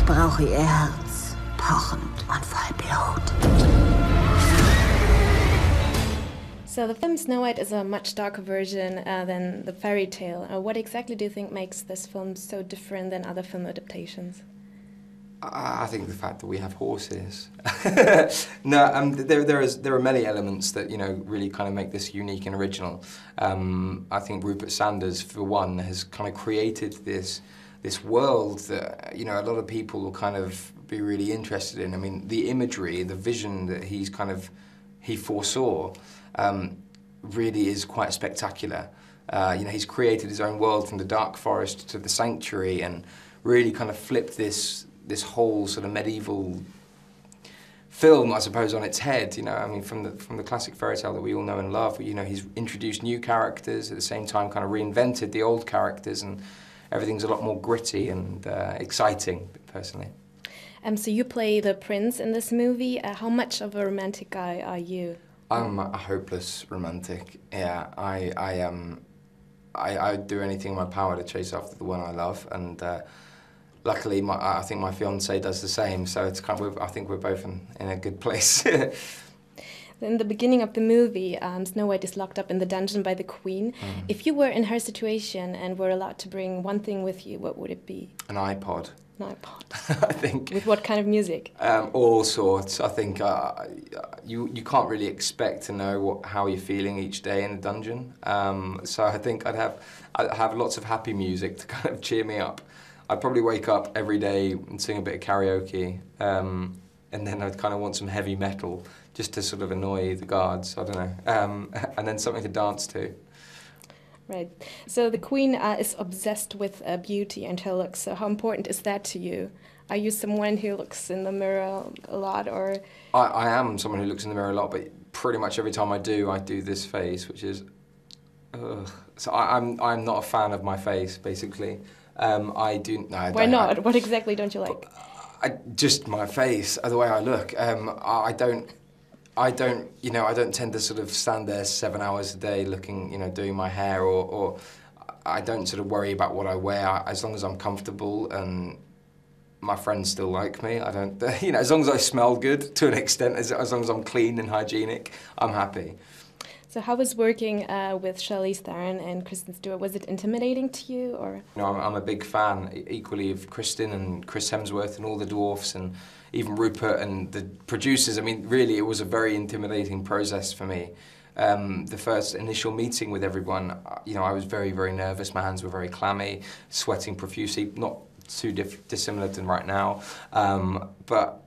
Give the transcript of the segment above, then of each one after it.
Ich brauche ihr Herz, pochend und voll Blut. So the film Snow White is a much darker version than the fairy tale. What exactly do you think makes this film so different than other film adaptations? I think the fact that we have horses. No, there are many elements that really kind of make this unique and original. I think Rupert Sanders, for one, has kind of created this world that a lot of people will kind of be really interested in. I mean, the imagery, the vision that he foresaw, really is quite spectacular. He's created his own world from the dark forest to the sanctuary, and really kind of flipped this whole sort of medieval film, I suppose, on its head. I mean, from the classic fairy tale that we all know and love. He's introduced new characters, at the same time kind of reinvented the old characters, and everything's a lot more gritty and exciting, personally. So you play the prince in this movie. How much of a romantic guy are you? I'm a hopeless romantic. Yeah, I do anything in my power to chase after the one I love, and luckily, I think my fiancée does the same, so it's I think we're both in a good place. In the beginning of the movie, Snow White is locked up in the dungeon by the Queen. If you were in her situation and were allowed to bring one thing with you, what would it be? An iPod. An iPod. I think. With what kind of music? All sorts. I think you can't really expect to know how you're feeling each day in a dungeon. So I think I'd have lots of happy music to kind of cheer me up. I'd probably wake up every day and sing a bit of karaoke, and then I'd kind of want some heavy metal just to sort of annoy the guards, I don't know, and then something to dance to. Right. So the Queen is obsessed with beauty and her looks, so how important is that to you? Are you someone who looks in the mirror a lot, or...? I am someone who looks in the mirror a lot, but pretty much every time I do this face, which is... ugh. So I'm not a fan of my face, basically. I do. No, why not? What exactly don't you like? Just my face, the way I look. I don't tend to sort of stand there 7 hours a day looking, doing my hair, or I don't sort of worry about what I wear as long as I'm comfortable and my friends still like me. I don't, as long as I smell good to an extent, as long as I'm clean and hygienic, I'm happy. So how was working with Charlize Theron and Kristen Stewart? Was it intimidating to you, or? I'm a big fan, equally, of Kristen and Chris Hemsworth and all the dwarfs, and even Rupert and the producers. I mean, really, it was a very intimidating process for me. The first initial meeting with everyone, I was very, very nervous. My hands were very clammy, sweating profusely, not too dissimilar to right now. But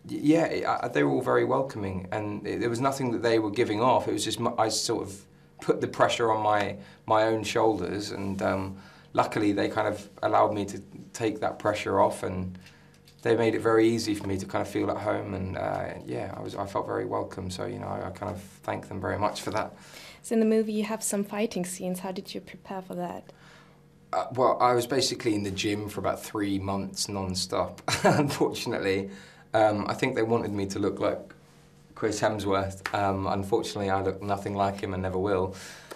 yeah, they were all very welcoming, and there was nothing that they were giving off. It was just I sort of put the pressure on my own shoulders, and luckily they kind of allowed me to take that pressure off, and they made it very easy for me to kind of feel at home, and yeah, I felt very welcome. So I kind of thank them very much for that. So in the movie you have some fighting scenes. How did you prepare for that? Well, I was basically in the gym for about 3 months non-stop, unfortunately. I think they wanted me to look like Chris Hemsworth. Unfortunately, I look nothing like him and never will.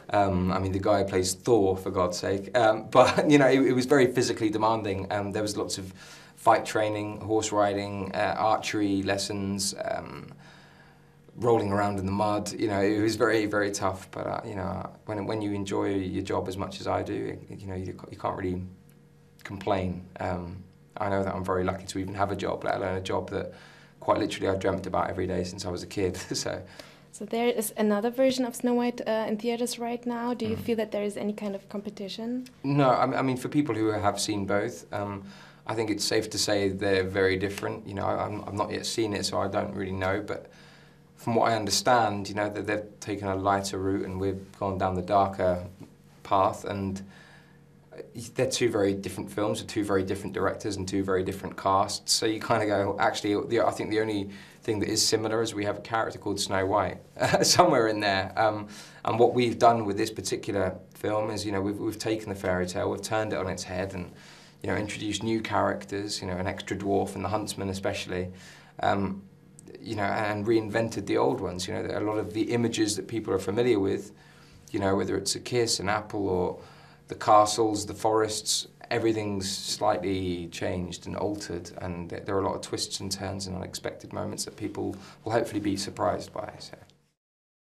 I mean, the guy who plays Thor, for God's sake. But, it was very physically demanding. There was lots of fight training, horse riding, archery lessons, rolling around in the mud. It was very, very tough. But, when you enjoy your job as much as I do, you can't really complain. I know that I'm very lucky to even have a job, let alone a job that quite literally I dreamt about every day since I was a kid. So there is another version of Snow White in theaters right now. Do you feel that there is any kind of competition? No, I mean, for people who have seen both, I think it's safe to say they're very different. I've not yet seen it, so I don't really know. But from what I understand, that they've taken a lighter route and we've gone down the darker path. And they're two very different films with two very different directors and two very different casts. So you kind of go, actually, I think the only thing that is similar is we have a character called Snow White somewhere in there. And what we've done with this particular film is, we've taken the fairy tale, we've turned it on its head, and introduced new characters, an extra dwarf and the huntsman especially, and reinvented the old ones. A lot of the images that people are familiar with, whether it's a kiss, an apple, or the castles, the forests, everything's slightly changed and altered, and there are a lot of twists and turns and unexpected moments that people will hopefully be surprised by. So.